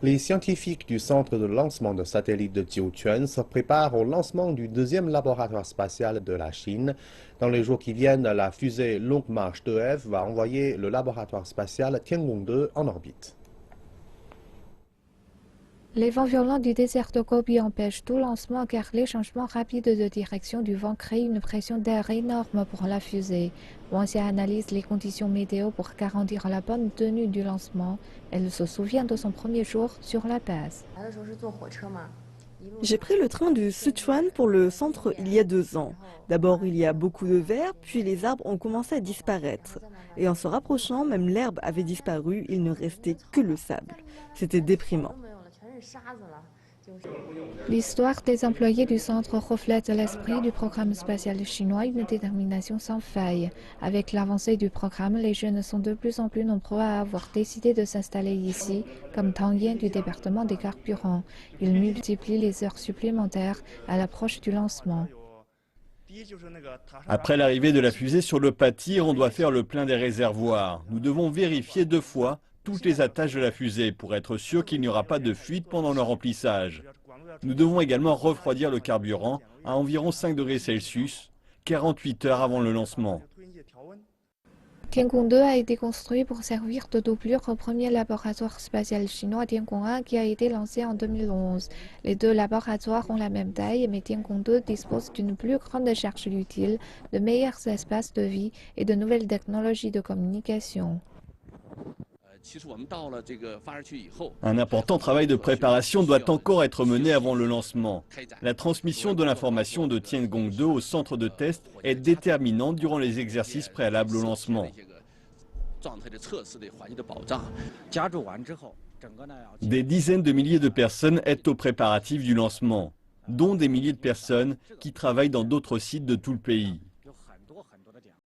Les scientifiques du centre de lancement de satellites de Jiuquan se préparent au lancement du deuxième laboratoire spatial de la Chine. Dans les jours qui viennent, la fusée Longue Marche 2F va envoyer le laboratoire spatial Tiangong-2 en orbite. Les vents violents du désert de Gobi empêchent tout lancement car les changements rapides de direction du vent créent une pression d'air énorme pour la fusée. Wanxia analyse les conditions météo pour garantir la bonne tenue du lancement. Elle se souvient de son premier jour sur la base. J'ai pris le train de Sichuan pour le centre il y a 2 ans. D'abord, il y a beaucoup de verre, puis les arbres ont commencé à disparaître. Et en se rapprochant, même l'herbe avait disparu, il ne restait que le sable. C'était déprimant. L'histoire des employés du centre reflète l'esprit du programme spatial chinois, une détermination sans faille. Avec l'avancée du programme, les jeunes sont de plus en plus nombreux à avoir décidé de s'installer ici, comme Tang Yan du département des carburants. Ils multiplient les heures supplémentaires à l'approche du lancement. Après l'arrivée de la fusée sur le pâtir, on doit faire le plein des réservoirs. Nous devons vérifier 2 fois toutes les attaches de la fusée pour être sûr qu'il n'y aura pas de fuite pendant le remplissage. Nous devons également refroidir le carburant à environ 5 degrés Celsius, 48 heures avant le lancement. Tiangong 2 a été construit pour servir de doublure au premier laboratoire spatial chinois Tiangong 1 qui a été lancé en 2011. Les deux laboratoires ont la même taille, mais Tiangong 2 dispose d'une plus grande charge utile, de meilleurs espaces de vie et de nouvelles technologies de communication. Un important travail de préparation doit encore être mené avant le lancement. La transmission de l'information de Tiangong 2 au centre de test est déterminante durant les exercices préalables au lancement. Des dizaines de milliers de personnes aident aux préparatifs du lancement, dont des milliers de personnes qui travaillent dans d'autres sites de tout le pays.